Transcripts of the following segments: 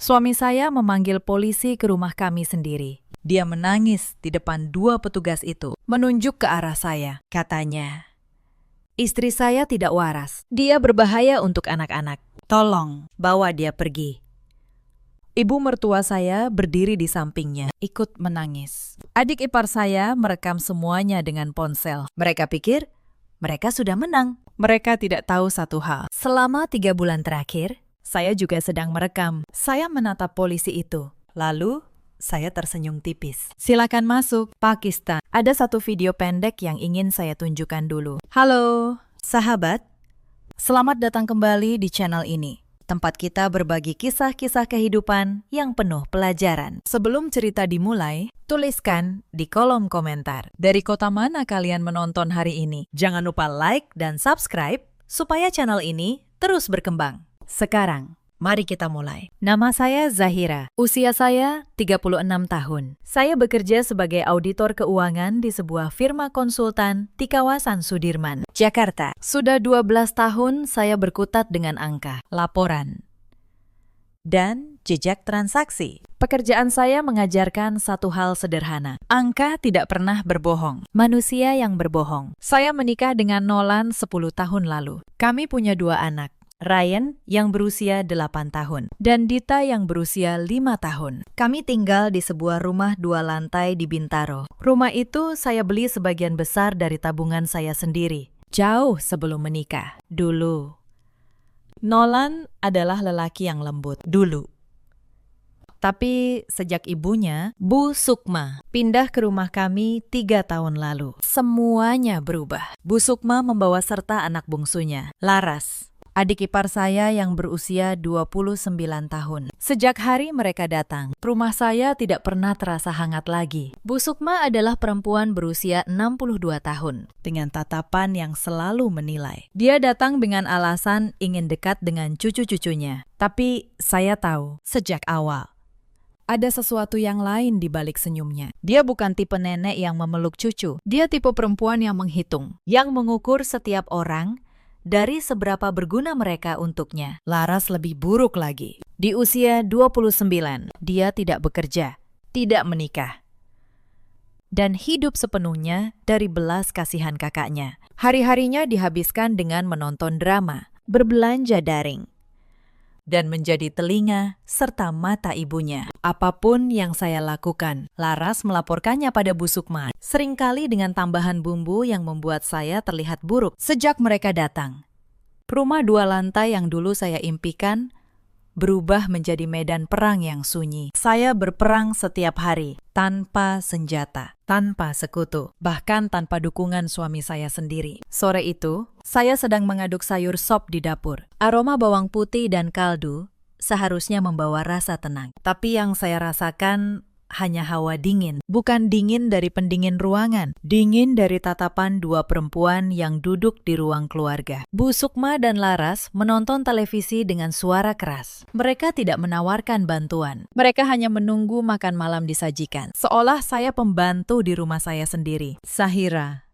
Suami saya memanggil polisi ke rumah kami sendiri. Dia menangis di depan dua petugas itu, menunjuk ke arah saya. Katanya, "Istri saya tidak waras. Dia berbahaya untuk anak-anak. Tolong bawa dia pergi." Ibu mertua saya berdiri di sampingnya, ikut menangis. Adik ipar saya merekam semuanya dengan ponsel. Mereka pikir mereka sudah menang. Mereka tidak tahu satu hal. Selama 3 bulan terakhir, saya juga sedang merekam. Saya menatap polisi itu. Lalu, saya tersenyum tipis. Silakan masuk, Pakistan. Ada satu video pendek yang ingin saya tunjukkan dulu. Halo, sahabat. Selamat datang kembali di channel ini. Tempat kita berbagi kisah-kisah kehidupan yang penuh pelajaran. Sebelum cerita dimulai, tuliskan di kolom komentar dari kota mana kalian menonton hari ini. Jangan lupa like dan subscribe supaya channel ini terus berkembang. Sekarang, mari kita mulai. Nama saya Zahira. Usia saya 36 tahun. Saya bekerja sebagai auditor keuangan di sebuah firma konsultan di kawasan Sudirman, Jakarta. Sudah 12 tahun saya berkutat dengan angka, laporan, dan jejak transaksi. Pekerjaan saya mengajarkan satu hal sederhana. Angka tidak pernah berbohong. Manusia yang berbohong. Saya menikah dengan Nolan 10 tahun lalu. Kami punya 2 anak. Ryan yang berusia 8 tahun dan Dita yang berusia 5 tahun. Kami tinggal di sebuah rumah 2 lantai di Bintaro. Rumah itu saya beli sebagian besar dari tabungan saya sendiri, jauh sebelum menikah. Dulu, Nolan adalah lelaki yang lembut. Dulu. Tapi sejak ibunya, Bu Sukma, pindah ke rumah kami 3 tahun lalu, semuanya berubah. Bu Sukma membawa serta anak bungsunya, Laras, adik ipar saya yang berusia 29 tahun. Sejak hari mereka datang, rumah saya tidak pernah terasa hangat lagi. Bu Sukma adalah perempuan berusia 62 tahun, dengan tatapan yang selalu menilai. Dia datang dengan alasan ingin dekat dengan cucu-cucunya. Tapi saya tahu, sejak awal, ada sesuatu yang lain di balik senyumnya. Dia bukan tipe nenek yang memeluk cucu. Dia tipe perempuan yang menghitung, yang mengukur setiap orang dari seberapa berguna mereka untuknya. Laras lebih buruk lagi. Di usia 29, dia tidak bekerja, tidak menikah, dan hidup sepenuhnya dari belas kasihan kakaknya. Hari-harinya dihabiskan dengan menonton drama, berbelanja daring, dan menjadi telinga serta mata ibunya. Apapun yang saya lakukan, Laras melaporkannya pada Bu Sukma, seringkali dengan tambahan bumbu yang membuat saya terlihat buruk. Sejak mereka datang, rumah 2 lantai yang dulu saya impikan berubah menjadi medan perang yang sunyi. Saya berperang setiap hari, tanpa senjata, tanpa sekutu, bahkan tanpa dukungan suami saya sendiri. Sore itu, saya sedang mengaduk sayur sop di dapur. Aroma bawang putih dan kaldu seharusnya membawa rasa tenang. Tapi yang saya rasakan hanya hawa dingin. Bukan dingin dari pendingin ruangan. Dingin dari tatapan 2 perempuan yang duduk di ruang keluarga. Bu Sukma dan Laras menonton televisi dengan suara keras. Mereka tidak menawarkan bantuan. Mereka hanya menunggu makan malam disajikan. Seolah saya pembantu di rumah saya sendiri. Zahira,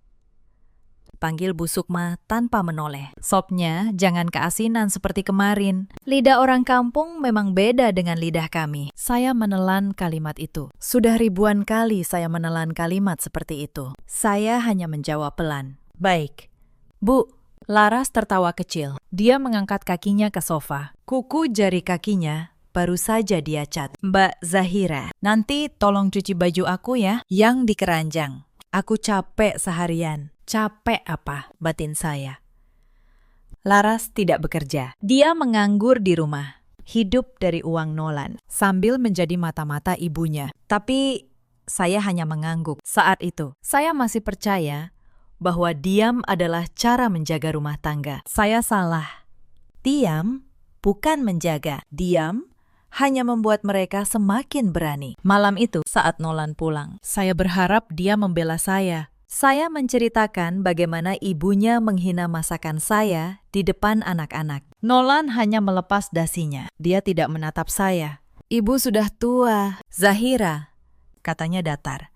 panggil Bu Sukma tanpa menoleh. Sopnya jangan keasinan seperti kemarin. Lidah orang kampung memang beda dengan lidah kami. Saya menelan kalimat itu. Sudah ribuan kali saya menelan kalimat seperti itu. Saya hanya menjawab pelan. Baik, Bu. Laras tertawa kecil. Dia mengangkat kakinya ke sofa. Kuku jari kakinya baru saja dia cat. Mbak Zahira, nanti tolong cuci baju aku ya, yang di keranjang. Aku capek seharian. Capek apa? Batin saya. Laras tidak bekerja. Dia menganggur di rumah, hidup dari uang Nolan, sambil menjadi mata-mata ibunya. Tapi saya hanya mengangguk. Saat itu, saya masih percaya bahwa diam adalah cara menjaga rumah tangga. Saya salah. Diam bukan menjaga. Diam hanya membuat mereka semakin berani. Malam itu, saat Nolan pulang, saya berharap dia membela saya. Saya menceritakan bagaimana ibunya menghina masakan saya di depan anak-anak. Nolan hanya melepas dasinya. Dia tidak menatap saya. Ibu sudah tua. Zahira, katanya datar.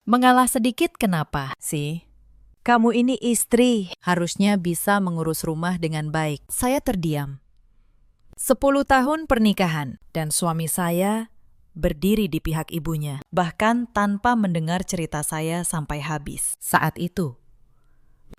Mengalah sedikit kenapa sih? Kamu ini istri, harusnya bisa mengurus rumah dengan baik. Saya terdiam. 10 tahun pernikahan, dan suami saya berdiri di pihak ibunya, bahkan tanpa mendengar cerita saya sampai habis. Saat itu,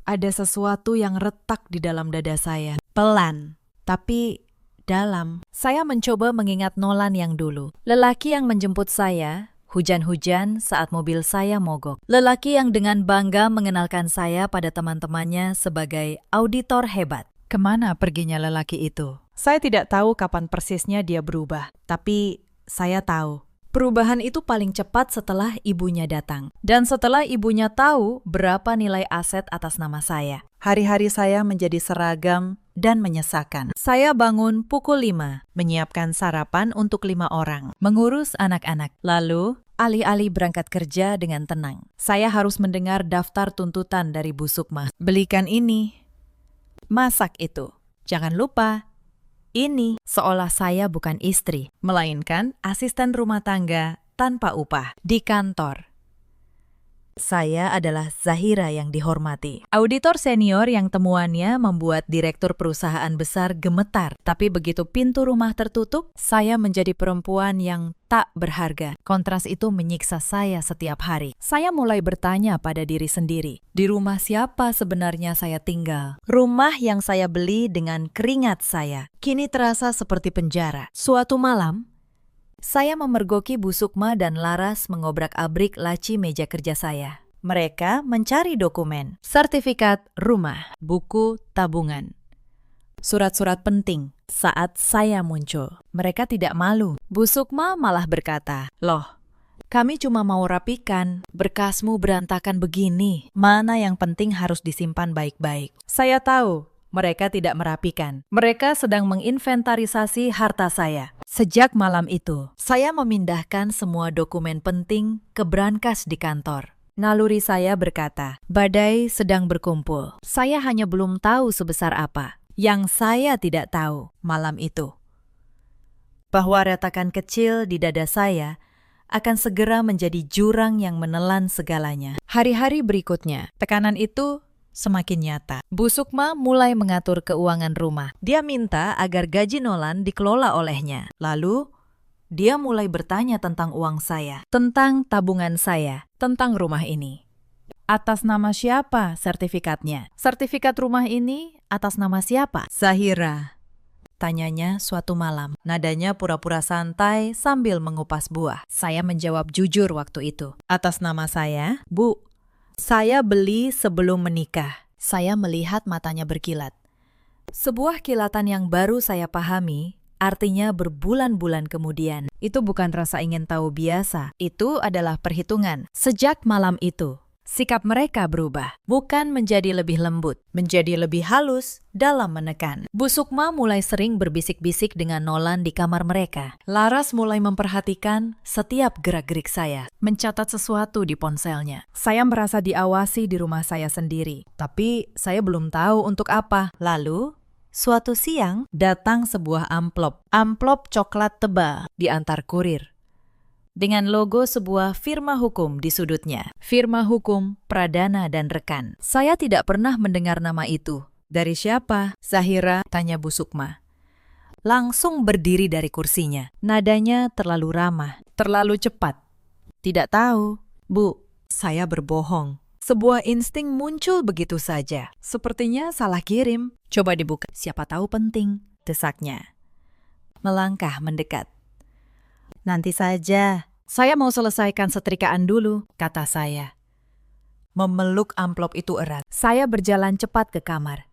ada sesuatu yang retak di dalam dada saya. Pelan, tapi dalam. Saya mencoba mengingat Nolan yang dulu. Lelaki yang menjemput saya, hujan-hujan saat mobil saya mogok. Lelaki yang dengan bangga mengenalkan saya pada teman-temannya sebagai auditor hebat. Kemana perginya lelaki itu? Saya tidak tahu kapan persisnya dia berubah, tapi saya tahu. Perubahan itu paling cepat setelah ibunya datang. Dan setelah ibunya tahu berapa nilai aset atas nama saya. Hari-hari saya menjadi seragam dan menyesakan. Saya bangun pukul 5, menyiapkan sarapan untuk 5 orang, mengurus anak-anak. Lalu, alih-alih berangkat kerja dengan tenang, saya harus mendengar daftar tuntutan dari Bu Sukma. Belikan ini, masak itu. Jangan lupa, ini. Seolah saya bukan istri, melainkan asisten rumah tangga tanpa upah di kantor. Saya adalah Zahira yang dihormati. Auditor senior yang temuannya membuat direktur perusahaan besar gemetar. Tapi begitu pintu rumah tertutup, saya menjadi perempuan yang tak berharga. Kontras itu menyiksa saya setiap hari. Saya mulai bertanya pada diri sendiri, di rumah siapa sebenarnya saya tinggal? Rumah yang saya beli dengan keringat saya, kini terasa seperti penjara. Suatu malam, saya memergoki Bu Sukma dan Laras mengobrak-abrik laci meja kerja saya. Mereka mencari dokumen, sertifikat rumah, buku tabungan, surat-surat penting. Saat saya muncul, mereka tidak malu. Bu Sukma malah berkata, "Loh, kami cuma mau rapikan, berkasmu berantakan begini. Mana yang penting harus disimpan baik-baik." Saya tahu mereka tidak merapikan. Mereka sedang menginventarisasi harta saya. Sejak malam itu, saya memindahkan semua dokumen penting ke brankas di kantor. Naluri saya berkata, badai sedang berkumpul. Saya hanya belum tahu sebesar apa. Yang saya tidak tahu malam itu, bahwa retakan kecil di dada saya akan segera menjadi jurang yang menelan segalanya. Hari-hari berikutnya, tekanan itu semakin nyata. Bu Sukma mulai mengatur keuangan rumah. Dia minta agar gaji Nolan dikelola olehnya. Lalu, dia mulai bertanya tentang uang saya, tentang tabungan saya, tentang rumah ini. Atas nama siapa sertifikatnya? Sertifikat rumah ini atas nama siapa? Zahira, tanyanya suatu malam. Nadanya pura-pura santai sambil mengupas buah. Saya menjawab jujur waktu itu. Atas nama saya, Bu. Saya beli sebelum menikah. Saya melihat matanya berkilat. Sebuah kilatan yang baru saya pahami, artinya berbulan-bulan kemudian. Itu bukan rasa ingin tahu biasa. Itu adalah perhitungan. Sejak malam itu, sikap mereka berubah. Bukan menjadi lebih lembut, menjadi lebih halus dalam menekan. Bu Sukma mulai sering berbisik-bisik dengan Nolan di kamar mereka. Laras mulai memperhatikan setiap gerak-gerik saya, mencatat sesuatu di ponselnya. Saya merasa diawasi di rumah saya sendiri, tapi saya belum tahu untuk apa. Lalu, suatu siang, datang sebuah amplop coklat tebal diantar kurir, dengan logo sebuah firma hukum di sudutnya. Firma hukum Pradana dan Rekan. Saya tidak pernah mendengar nama itu. Dari siapa? Zahira, tanya Bu Sukma. Langsung berdiri dari kursinya. Nadanya terlalu ramah, terlalu cepat. Tidak tahu, Bu. Saya berbohong. Sebuah insting muncul begitu saja. Sepertinya salah kirim. Coba dibuka. Siapa tahu penting, desaknya. Melangkah mendekat. Nanti saja, saya mau selesaikan setrikaan dulu, kata saya. Memeluk amplop itu erat. Saya berjalan cepat ke kamar,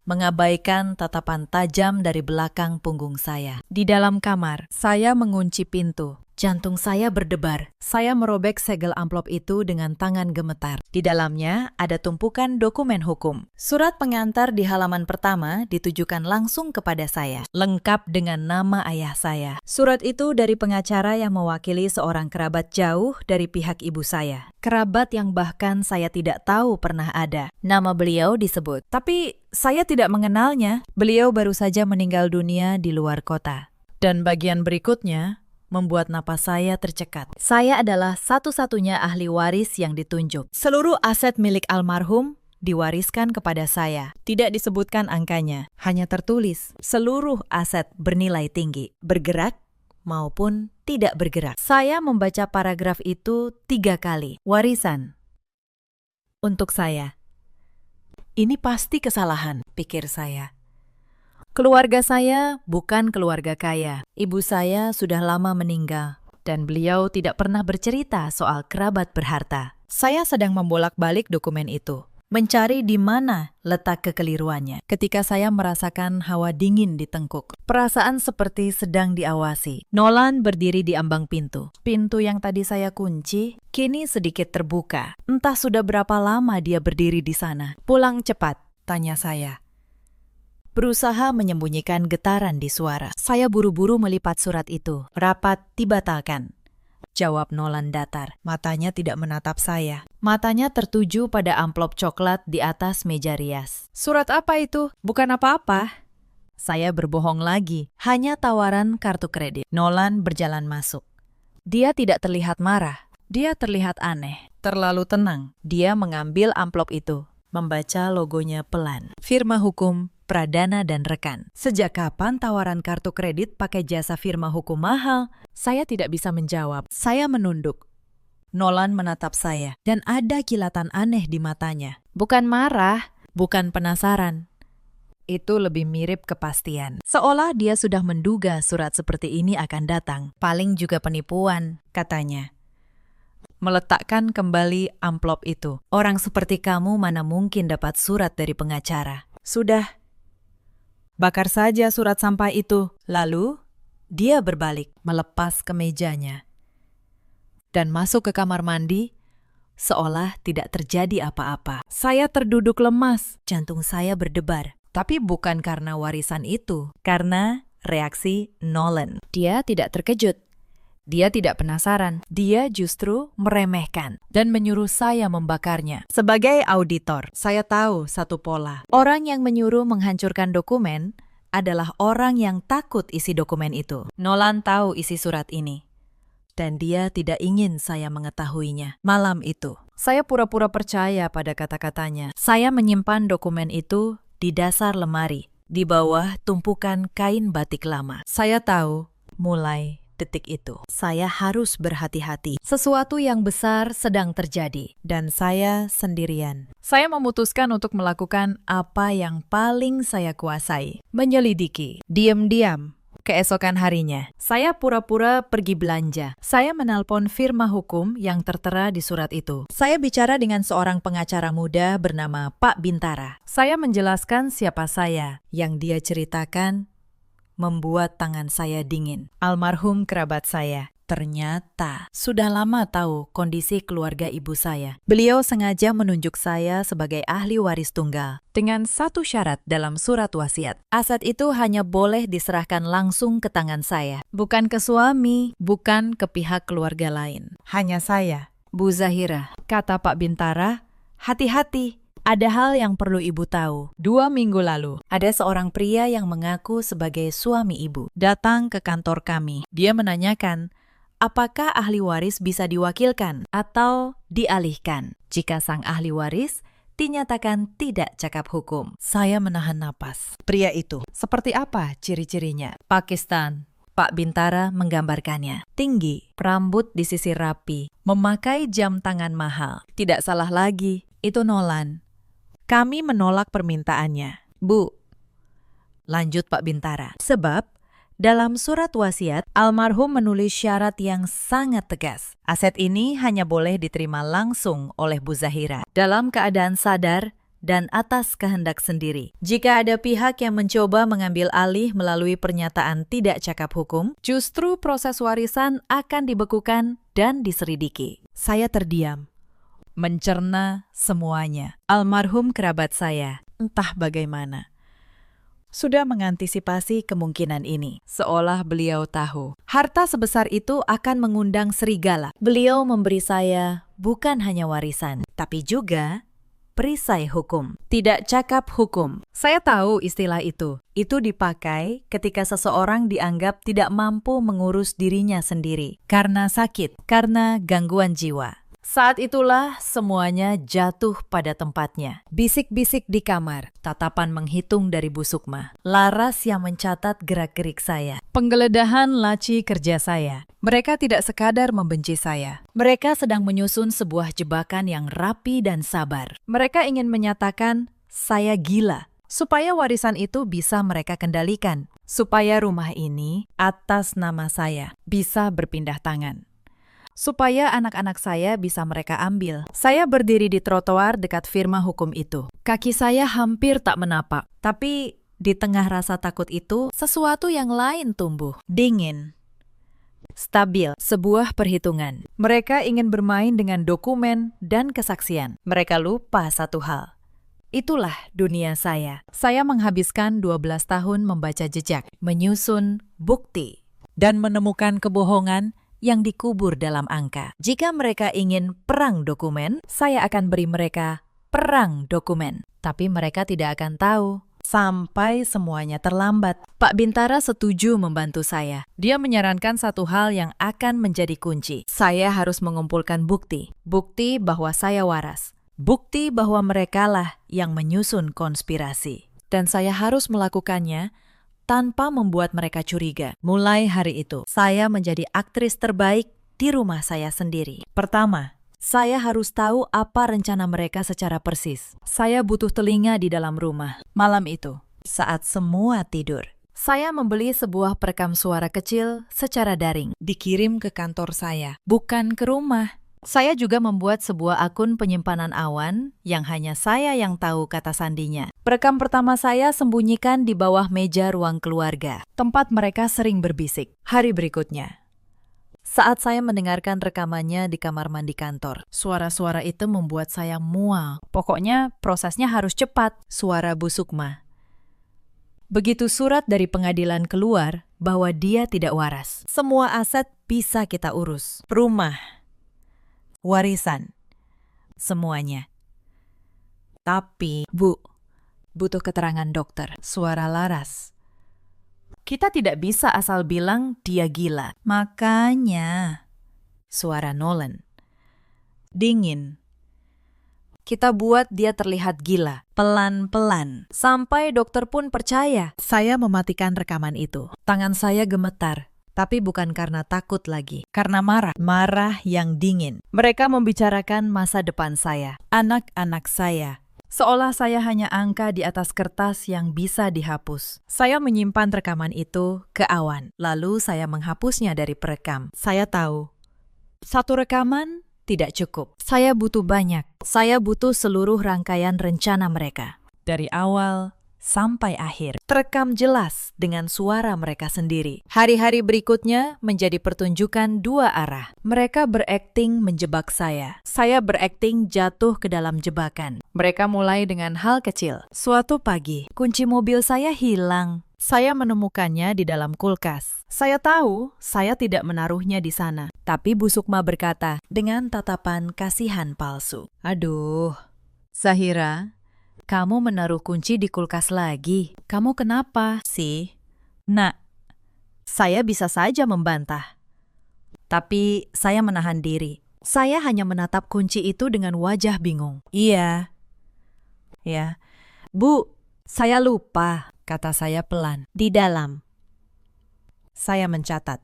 mengabaikan tatapan tajam dari belakang punggung saya. Di dalam kamar, saya mengunci pintu. Jantung saya berdebar. Saya merobek segel amplop itu dengan tangan gemetar. Di dalamnya ada tumpukan dokumen hukum. Surat pengantar di halaman pertama ditujukan langsung kepada saya, lengkap dengan nama ayah saya. Surat itu dari pengacara yang mewakili seorang kerabat jauh dari pihak ibu saya. Kerabat yang bahkan saya tidak tahu pernah ada. Nama beliau disebut, tapi saya tidak mengenalnya. Beliau baru saja meninggal dunia di luar kota. Dan bagian berikutnya membuat napas saya tercekat. Saya adalah satu-satunya ahli waris yang ditunjuk. Seluruh aset milik almarhum diwariskan kepada saya. Tidak disebutkan angkanya, hanya tertulis seluruh aset bernilai tinggi, bergerak maupun tidak bergerak. Saya membaca paragraf itu 3 kali. Warisan. Untuk saya. Ini pasti kesalahan, pikir saya. Keluarga saya bukan keluarga kaya. Ibu saya sudah lama meninggal, dan beliau tidak pernah bercerita soal kerabat berharta. Saya sedang membolak-balik dokumen itu, mencari di mana letak kekeliruannya. Ketika saya merasakan hawa dingin di tengkuk, perasaan seperti sedang diawasi. Nolan berdiri di ambang pintu. Pintu yang tadi saya kunci, kini sedikit terbuka. Entah sudah berapa lama dia berdiri di sana. Pulang cepat, tanya saya. Berusaha menyembunyikan getaran di suara. Saya buru-buru melipat surat itu. Rapat dibatalkan. Jawab Nolan datar. Matanya tidak menatap saya. Matanya tertuju pada amplop coklat di atas meja rias. Surat apa itu? Bukan apa-apa. Saya berbohong lagi. Hanya tawaran kartu kredit. Nolan berjalan masuk. Dia tidak terlihat marah. Dia terlihat aneh. Terlalu tenang. Dia mengambil amplop itu. Membaca logonya pelan. Firma hukum Pradana dan rekan. Sejak kapan tawaran kartu kredit pakai jasa firma hukum mahal? Saya tidak bisa menjawab. Saya menunduk. Nolan menatap saya, dan ada kilatan aneh di matanya. Bukan marah, bukan penasaran. Itu lebih mirip kepastian. Seolah dia sudah menduga surat seperti ini akan datang. Paling juga penipuan, katanya. Meletakkan kembali amplop itu. Orang seperti kamu mana mungkin dapat surat dari pengacara. Sudah. Bakar saja surat sampah itu. Lalu, dia berbalik, melepas kemejanya, dan masuk ke kamar mandi, seolah tidak terjadi apa-apa. Saya terduduk lemas, jantung saya berdebar. Tapi bukan karena warisan itu, karena reaksi Nolan. Dia tidak terkejut. Dia tidak penasaran, dia justru meremehkan dan menyuruh saya membakarnya. Sebagai auditor, saya tahu satu pola. Orang yang menyuruh menghancurkan dokumen adalah orang yang takut isi dokumen itu. Nolan tahu isi surat ini, dan dia tidak ingin saya mengetahuinya. Malam itu, saya pura-pura percaya pada kata-katanya. Saya menyimpan dokumen itu di dasar lemari, di bawah tumpukan kain batik lama. Saya tahu, mulai detik itu, saya harus berhati-hati. Sesuatu yang besar sedang terjadi, dan saya sendirian. Saya memutuskan untuk melakukan apa yang paling saya kuasai, menyelidiki. Diam-diam, keesokan harinya, saya pura-pura pergi belanja. Saya menelpon firma hukum yang tertera di surat itu. Saya bicara dengan seorang pengacara muda bernama Pak Bintara. Saya menjelaskan siapa saya. Yang dia ceritakan membuat tangan saya dingin. Almarhum kerabat saya ternyata sudah lama tahu kondisi keluarga ibu saya. Beliau sengaja menunjuk saya sebagai ahli waris tunggal dengan satu syarat dalam surat wasiat. Aset itu hanya boleh diserahkan langsung ke tangan saya, bukan ke suami, bukan ke pihak keluarga lain. Hanya saya, Bu Zahira. Kata Pak Bintara, hati-hati. Ada hal yang perlu ibu tahu. 2 minggu lalu, ada seorang pria yang mengaku sebagai suami ibu datang ke kantor kami. Dia menanyakan, apakah ahli waris bisa diwakilkan atau dialihkan jika sang ahli waris dinyatakan tidak cakap hukum. Saya menahan napas. Pria itu, seperti apa ciri-cirinya? Pakistan. Pak Bintara menggambarkannya. Tinggi, rambut disisir rapi, memakai jam tangan mahal. Tidak salah lagi, itu Nolan. Kami menolak permintaannya. Bu, lanjut Pak Bintara, sebab dalam surat wasiat, almarhum menulis syarat yang sangat tegas. Aset ini hanya boleh diterima langsung oleh Bu Zahira dalam keadaan sadar dan atas kehendak sendiri. Jika ada pihak yang mencoba mengambil alih melalui pernyataan tidak cakap hukum, justru proses warisan akan dibekukan dan diselidiki. Saya terdiam, mencerna semuanya. Almarhum kerabat saya, entah bagaimana, sudah mengantisipasi kemungkinan ini. Seolah beliau tahu, harta sebesar itu akan mengundang serigala. Beliau memberi saya bukan hanya warisan, tapi juga perisai hukum. Tidak cakap hukum. Saya tahu istilah itu. Itu dipakai ketika seseorang dianggap tidak mampu mengurus dirinya sendiri karena sakit, karena gangguan jiwa. Saat itulah semuanya jatuh pada tempatnya. Bisik-bisik di kamar, tatapan menghitung dari Bu Sukma, Laras yang mencatat gerak-gerik saya, penggeledahan laci kerja saya. Mereka tidak sekadar membenci saya. Mereka sedang menyusun sebuah jebakan yang rapi dan sabar. Mereka ingin menyatakan saya gila, supaya warisan itu bisa mereka kendalikan, supaya rumah ini atas nama saya bisa berpindah tangan, supaya anak-anak saya bisa mereka ambil. Saya berdiri di trotoar dekat firma hukum itu. Kaki saya hampir tak menapak. Tapi di tengah rasa takut itu, sesuatu yang lain tumbuh. Dingin. Stabil. Sebuah perhitungan. Mereka ingin bermain dengan dokumen dan kesaksian. Mereka lupa satu hal. Itulah dunia saya. Saya menghabiskan 12 tahun membaca jejak, menyusun bukti, dan menemukan kebohongan yang dikubur dalam angka. Jika mereka ingin perang dokumen, saya akan beri mereka perang dokumen. Tapi mereka tidak akan tahu sampai semuanya terlambat. Pak Bintara setuju membantu saya. Dia menyarankan satu hal yang akan menjadi kunci. Saya harus mengumpulkan bukti. Bukti bahwa saya waras. Bukti bahwa merekalah yang menyusun konspirasi. Dan saya harus melakukannya tanpa membuat mereka curiga. Mulai hari itu, saya menjadi aktris terbaik di rumah saya sendiri. Pertama, saya harus tahu apa rencana mereka secara persis. Saya butuh telinga di dalam rumah. Malam itu, saat semua tidur, saya membeli sebuah perekam suara kecil secara daring. Dikirim ke kantor saya, bukan ke rumah. Saya juga membuat sebuah akun penyimpanan awan yang hanya saya yang tahu kata sandinya. Perekam pertama saya sembunyikan di bawah meja ruang keluarga, tempat mereka sering berbisik. Hari berikutnya, saat saya mendengarkan rekamannya di kamar mandi kantor, suara-suara itu membuat saya mual. Pokoknya prosesnya harus cepat. Suara Bu Sukma. Begitu surat dari pengadilan keluar bahwa dia tidak waras, semua aset bisa kita urus. Rumah, warisan, semuanya. Tapi, Bu, butuh keterangan dokter. Suara Laras. Kita tidak bisa asal bilang dia gila. Makanya, suara Nolan. Dingin. Kita buat dia terlihat gila, pelan-pelan. Sampai dokter pun percaya. Saya mematikan rekaman itu. Tangan saya gemetar. Tapi bukan karena takut lagi, karena marah. Marah yang dingin. Mereka membicarakan masa depan saya, anak-anak saya. Seolah saya hanya angka di atas kertas yang bisa dihapus. Saya menyimpan rekaman itu ke awan, lalu saya menghapusnya dari perekam. Saya tahu, satu rekaman tidak cukup. Saya butuh banyak. Saya butuh seluruh rangkaian rencana mereka. Dari awal sampai akhir, terekam jelas dengan suara mereka sendiri. Hari-hari berikutnya menjadi pertunjukan dua arah. Mereka berakting menjebak saya. Saya berakting jatuh ke dalam jebakan. Mereka mulai dengan hal kecil. Suatu pagi, kunci mobil saya hilang. Saya menemukannya di dalam kulkas. Saya tahu saya tidak menaruhnya di sana. Tapi Bu Sukma berkata dengan tatapan kasihan palsu, "Aduh, Zahira, kamu menaruh kunci di kulkas lagi. Kamu kenapa sih?" Nak, saya bisa saja membantah. Tapi saya menahan diri. Saya hanya menatap kunci itu dengan wajah bingung. Iya. Ya. Bu, saya lupa, kata saya pelan. Di dalam. Saya mencatat.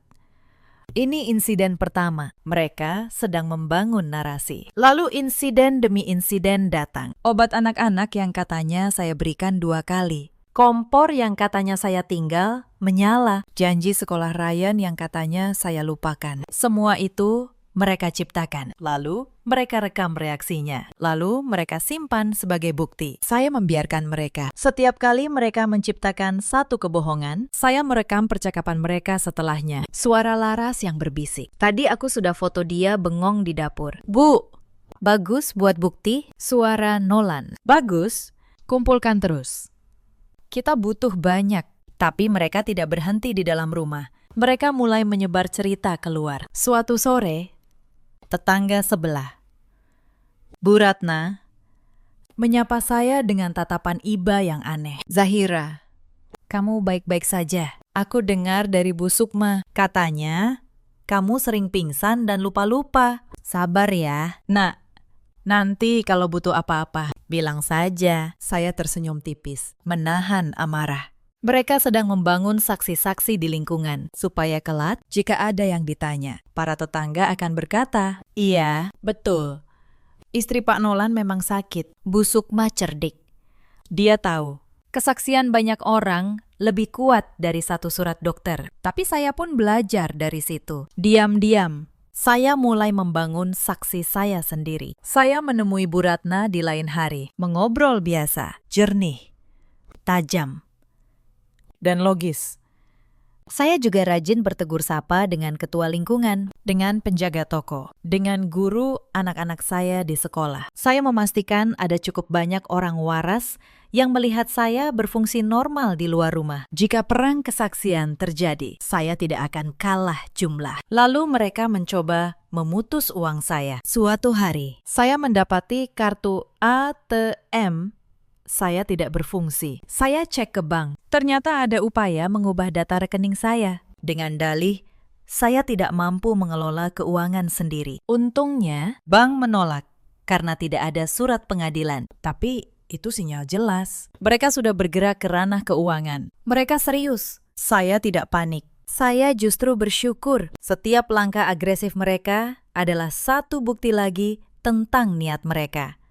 Ini insiden pertama. Mereka sedang membangun narasi. Lalu insiden demi insiden datang. Obat anak-anak yang katanya saya berikan 2 kali. Kompor yang katanya saya tinggal, menyala. Janji sekolah Ryan yang katanya saya lupakan. Semua itu mereka ciptakan. Lalu mereka rekam reaksinya. Lalu mereka simpan sebagai bukti. Saya membiarkan mereka. Setiap kali mereka menciptakan satu kebohongan, saya merekam percakapan mereka setelahnya. Suara Laras yang berbisik. Tadi aku sudah foto dia bengong di dapur. Bu, bagus buat bukti. Suara Nolan. Bagus, kumpulkan terus. Kita butuh banyak. Tapi mereka tidak berhenti di dalam rumah. Mereka mulai menyebar cerita keluar. Suatu sore, tetangga sebelah, Bu Ratna, menyapa saya dengan tatapan iba yang aneh. Zahira, kamu baik-baik saja. Aku dengar dari Bu Sukma, katanya Kamu sering pingsan dan lupa-lupa. Sabar ya. Nak, nanti kalau butuh apa-apa, bilang saja. Saya tersenyum tipis, menahan amarah. Mereka sedang membangun saksi-saksi di lingkungan, supaya kelak jika ada yang ditanya, para tetangga akan berkata, "Iya, betul. Istri Pak Nolan memang sakit." Bu Sukma cerdik. Dia tahu, kesaksian banyak orang lebih kuat dari satu surat dokter. Tapi saya pun belajar dari situ. Diam-diam, saya mulai membangun saksi saya sendiri. Saya menemui Bu Ratna di lain hari, mengobrol biasa, jernih, tajam, dan logis. Saya juga rajin bertegur sapa dengan ketua lingkungan, dengan penjaga toko, dengan guru anak-anak saya di sekolah. Saya memastikan ada cukup banyak orang waras yang melihat saya berfungsi normal di luar rumah. Jika perang kesaksian terjadi, saya tidak akan kalah jumlah. Lalu mereka mencoba memutus uang saya. Suatu hari, saya mendapati kartu ATM saya tidak berfungsi. Saya cek ke bank. Ternyata ada upaya mengubah data rekening saya. Dengan dalih, saya tidak mampu mengelola keuangan sendiri. Untungnya, bank menolak karena tidak ada surat pengadilan. Tapi itu sinyal jelas. Mereka sudah bergerak ke ranah keuangan. Mereka serius. Saya tidak panik. Saya justru bersyukur. Setiap langkah agresif mereka adalah satu bukti lagi tentang niat mereka.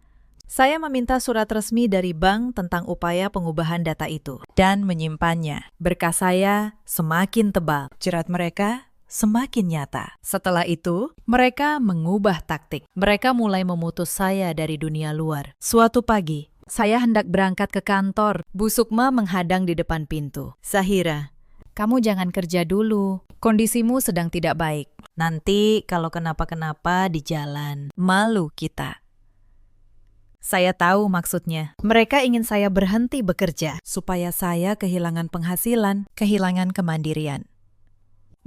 Saya meminta surat resmi dari bank tentang upaya pengubahan data itu dan menyimpannya. Berkas saya semakin tebal, jerat mereka semakin nyata. Setelah itu, mereka mengubah taktik. Mereka mulai memutus saya dari dunia luar. Suatu pagi, saya hendak berangkat ke kantor. Bu Sukma menghadang di depan pintu. "Zahira, kamu jangan kerja dulu. Kondisimu sedang tidak baik. Nanti kalau kenapa-kenapa di jalan, malu kita." Saya tahu maksudnya. Mereka ingin saya berhenti bekerja supaya saya kehilangan penghasilan, kehilangan kemandirian,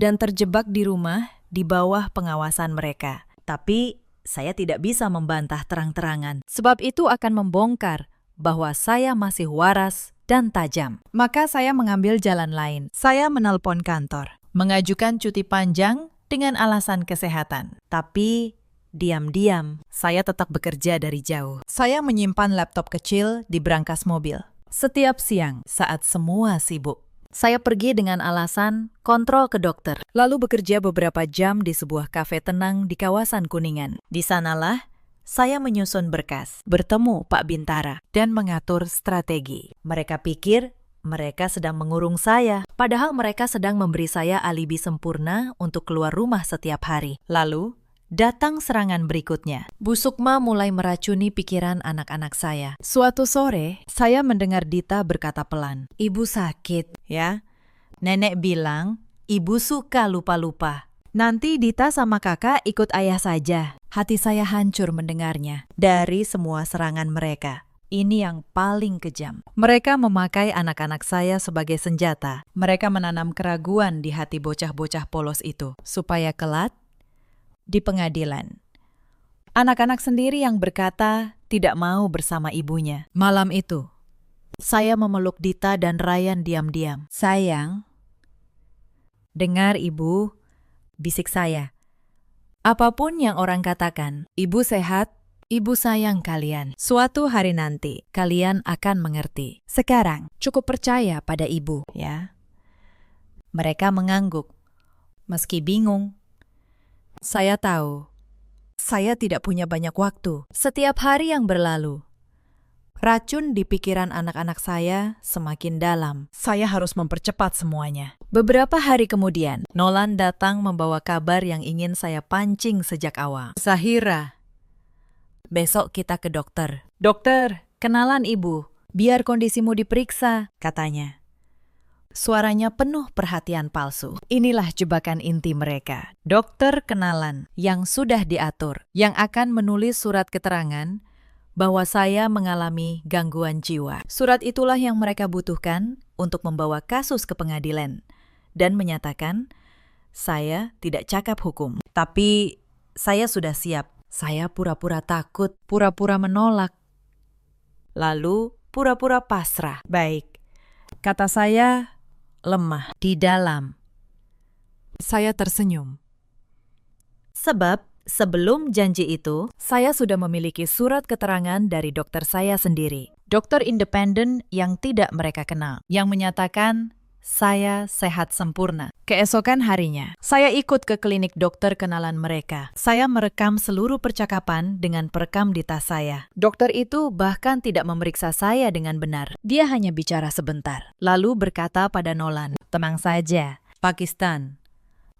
dan terjebak di rumah di bawah pengawasan mereka. Tapi saya tidak bisa membantah terang-terangan, sebab itu akan membongkar bahwa saya masih waras dan tajam. Maka saya mengambil jalan lain. Saya menelpon kantor, mengajukan cuti panjang dengan alasan kesehatan. Tapi diam-diam, saya tetap bekerja dari jauh. Saya menyimpan laptop kecil di brankas mobil. Setiap siang, saat semua sibuk, saya pergi dengan alasan kontrol ke dokter, lalu bekerja beberapa jam di sebuah kafe tenang di kawasan Kuningan. Di sanalah saya menyusun berkas, bertemu Pak Bintara, dan mengatur strategi. Mereka pikir mereka sedang mengurung saya, padahal mereka sedang memberi saya alibi sempurna untuk keluar rumah setiap hari. Lalu, datang serangan berikutnya. Bu Sukma mulai meracuni pikiran anak-anak saya. Suatu sore, saya mendengar Dita berkata pelan, "Ibu sakit, ya. Nenek bilang, ibu suka lupa-lupa. Nanti Dita sama kakak ikut ayah saja." Hati saya hancur mendengarnya. Dari semua serangan mereka, ini yang paling kejam. Mereka memakai anak-anak saya sebagai senjata. Mereka menanam keraguan di hati bocah-bocah polos itu, supaya kelak di pengadilan, anak-anak sendiri yang berkata tidak mau bersama ibunya. Malam itu, saya memeluk Dita dan Ryan diam-diam. "Sayang, dengar ibu," bisik saya. "Apapun yang orang katakan, ibu sehat, ibu sayang kalian. Suatu hari nanti, kalian akan mengerti. Sekarang, cukup percaya pada ibu, ya." Mereka mengangguk, meski bingung. Saya tahu, saya tidak punya banyak waktu. Setiap hari yang berlalu, racun di pikiran anak-anak saya semakin dalam. Saya harus mempercepat semuanya. Beberapa hari kemudian, Nolan datang membawa kabar yang ingin saya pancing sejak awal. "Zahira, besok kita ke dokter." "Dokter, kenalan ibu, biar kondisimu diperiksa," katanya. Suaranya penuh perhatian palsu. Inilah jebakan inti mereka. Dokter kenalan yang sudah diatur, yang akan menulis surat keterangan bahwa saya mengalami gangguan jiwa. Surat itulah yang mereka butuhkan untuk membawa kasus ke pengadilan dan menyatakan saya tidak cakap hukum. Tapi saya sudah siap. Saya pura-pura takut, pura-pura menolak, lalu pura-pura pasrah. Baik, kata saya lemah di dalam. Saya tersenyum. Sebab sebelum janji itu, saya sudah memiliki surat keterangan dari dokter saya sendiri. Dokter independen yang tidak mereka kenal, yang menyatakan saya sehat sempurna. Keesokan harinya, saya ikut ke klinik dokter kenalan mereka. Saya merekam seluruh percakapan dengan perekam di tas saya. Dokter itu bahkan tidak memeriksa saya dengan benar. Dia hanya bicara sebentar, lalu berkata pada Nolan, "Tenang saja, Pakistan.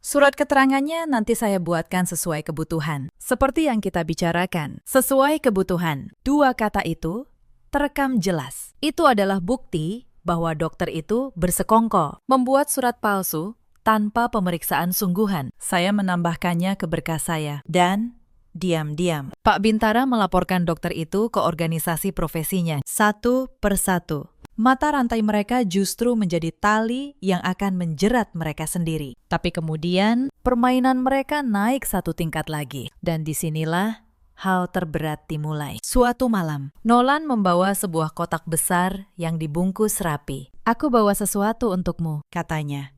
Surat keterangannya nanti saya buatkan sesuai kebutuhan. Seperti yang kita bicarakan, sesuai kebutuhan." Dua kata itu terekam jelas. Itu adalah bukti bahwa dokter itu bersekongkol membuat surat palsu tanpa pemeriksaan sungguhan. Saya menambahkannya ke berkas saya. Dan diam-diam, Pak Bintara melaporkan dokter itu ke organisasi profesinya, satu persatu. Mata rantai mereka justru menjadi tali yang akan menjerat mereka sendiri. Tapi kemudian, permainan mereka naik satu tingkat lagi. Dan disinilah hal terberat dimulai. Suatu malam, Nolan membawa sebuah kotak besar yang dibungkus rapi. "Aku bawa sesuatu untukmu," katanya.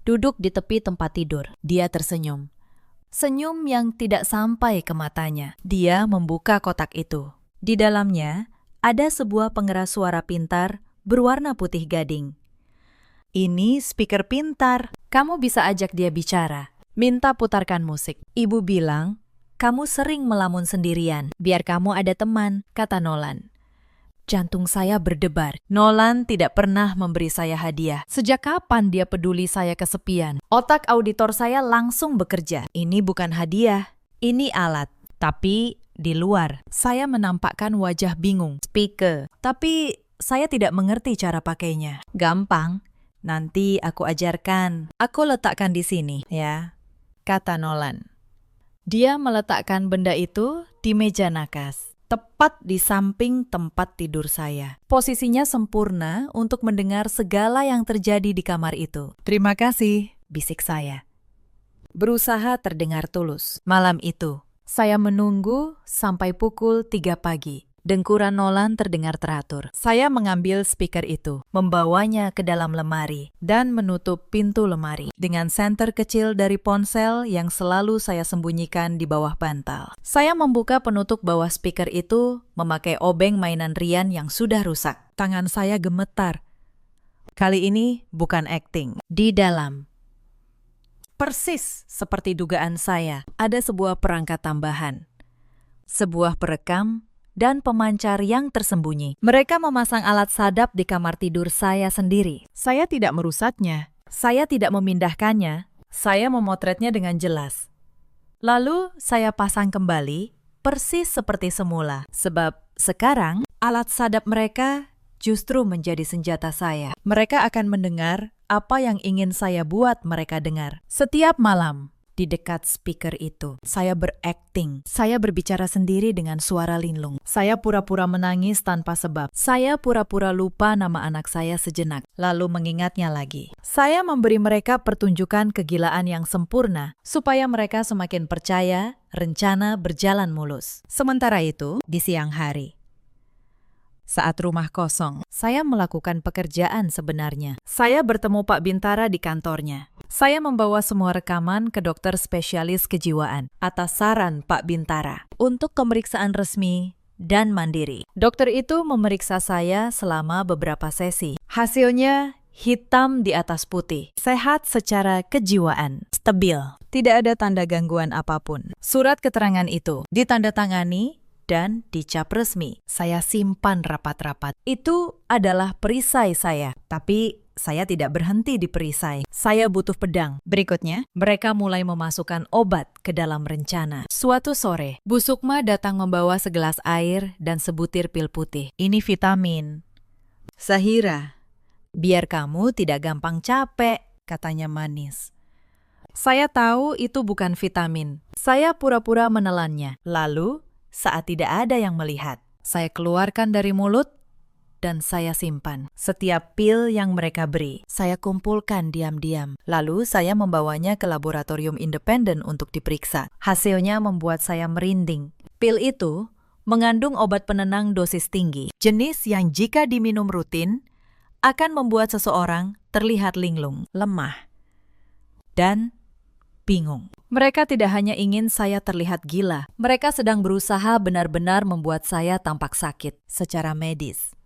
Duduk di tepi tempat tidur, dia tersenyum. Senyum yang tidak sampai ke matanya. Dia membuka kotak itu. Di dalamnya, ada sebuah pengeras suara pintar berwarna putih gading. "Ini speaker pintar. Kamu bisa ajak dia bicara. Minta putarkan musik." Ibu bilang, "Kamu sering melamun sendirian. Biar kamu ada teman," kata Nolan. Jantung saya berdebar. Nolan tidak pernah memberi saya hadiah. Sejak kapan dia peduli saya kesepian? Otak auditor saya langsung bekerja. Ini bukan hadiah, ini alat. Tapi di luar, saya menampakkan wajah bingung. Speaker. Tapi saya tidak mengerti cara pakainya. Gampang. Nanti aku ajarkan. Aku letakkan di sini, ya, kata Nolan. Dia meletakkan benda itu di meja nakas, tepat di samping tempat tidur saya. Posisinya sempurna untuk mendengar segala yang terjadi di kamar itu. "Terima kasih," bisik saya. Berusaha terdengar tulus. Malam itu, saya menunggu sampai pukul 3 pagi. Dengkuran Nolan terdengar teratur. Saya mengambil speaker itu, membawanya ke dalam lemari, dan menutup pintu lemari dengan senter kecil dari ponsel yang selalu saya sembunyikan di bawah bantal. Saya membuka penutup bawah speaker itu memakai obeng mainan Rian yang sudah rusak. Tangan saya gemetar. Kali ini bukan akting. Di dalam, persis seperti dugaan saya, ada sebuah perangkat tambahan. Sebuah perekam dan pemancar yang tersembunyi. Mereka memasang alat sadap di kamar tidur saya sendiri. Saya tidak merusaknya. Saya tidak memindahkannya. Saya memotretnya dengan jelas. Lalu saya pasang kembali, persis seperti semula. Sebab sekarang alat sadap mereka justru menjadi senjata saya. Mereka akan mendengar apa yang ingin saya buat mereka dengar. Setiap malam, di dekat speaker itu, saya berakting. Saya berbicara sendiri dengan suara linglung. Saya pura-pura menangis tanpa sebab. Saya pura-pura lupa nama anak saya sejenak, lalu mengingatnya lagi. Saya memberi mereka pertunjukan kegilaan yang sempurna, supaya mereka semakin percaya rencana berjalan mulus. Sementara itu, di siang hari, saat rumah kosong, saya melakukan pekerjaan sebenarnya. Saya bertemu Pak Bintara di kantornya. Saya membawa semua rekaman ke dokter spesialis kejiwaan atas saran Pak Bintara untuk pemeriksaan resmi dan mandiri. Dokter itu memeriksa saya selama beberapa sesi. Hasilnya hitam di atas putih. Sehat secara kejiwaan, stabil. Tidak ada tanda gangguan apapun. Surat keterangan itu ditandatangani dan dicap resmi. Saya simpan rapat-rapat. Itu adalah perisai saya, tapi saya tidak berhenti di perisai. Saya butuh pedang. Berikutnya, mereka mulai memasukkan obat ke dalam rencana. Suatu sore, Bu Sukma datang membawa segelas air dan sebutir pil putih. "Ini vitamin." "Zahira, biar kamu tidak gampang capek," katanya manis. Saya tahu itu bukan vitamin. Saya pura-pura menelannya. Lalu, saat tidak ada yang melihat, saya keluarkan dari mulut dan saya simpan. Setiap pil yang mereka beri, saya kumpulkan diam-diam. Lalu saya membawanya ke laboratorium independen untuk diperiksa. Hasilnya membuat saya merinding. Pil itu mengandung obat penenang dosis tinggi, jenis yang jika diminum rutin akan membuat seseorang terlihat linglung, lemah, dan bingung. Mereka tidak hanya ingin saya terlihat gila, mereka sedang berusaha benar-benar membuat saya tampak sakit secara medis.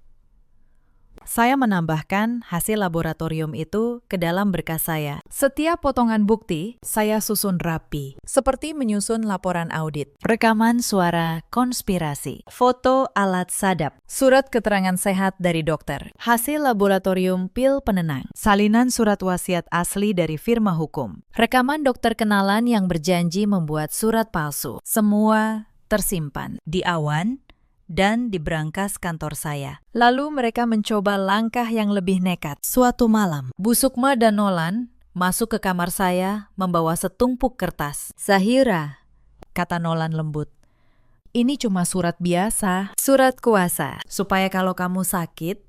Saya menambahkan hasil laboratorium itu ke dalam berkas saya. Setiap potongan bukti saya susun rapi, seperti menyusun laporan audit, rekaman suara konspirasi, foto alat sadap, surat keterangan sehat dari dokter, hasil laboratorium pil penenang, salinan surat wasiat asli dari firma hukum, rekaman dokter kenalan yang berjanji membuat surat palsu. Semua tersimpan di awan dan di brankas kantor saya. Lalu mereka mencoba langkah yang lebih nekat. Suatu malam, Bu Sukma dan Nolan masuk ke kamar saya membawa setumpuk kertas. "Zahira," kata Nolan lembut, "ini cuma surat biasa, surat kuasa, supaya kalau kamu sakit,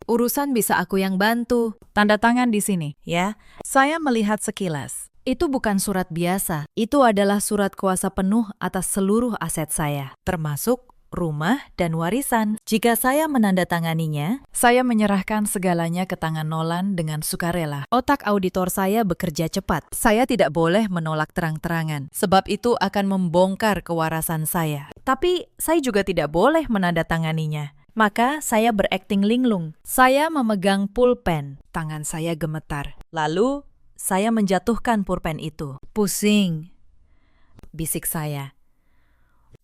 urusan bisa aku yang bantu. Tanda tangan di sini, ya." Saya melihat sekilas. Itu bukan surat biasa, itu adalah surat kuasa penuh atas seluruh aset saya, termasuk rumah dan warisan. Jika saya menandatanganinya, saya menyerahkan segalanya ke tangan Nolan dengan sukarela. Otak auditor saya bekerja cepat. Saya tidak boleh menolak terang-terangan, sebab itu akan membongkar kewarasan saya. Tapi saya juga tidak boleh menandatanganinya. Maka saya berakting linglung. Saya memegang pulpen. Tangan saya gemetar. Lalu saya menjatuhkan pulpen itu. "Pusing," bisik saya.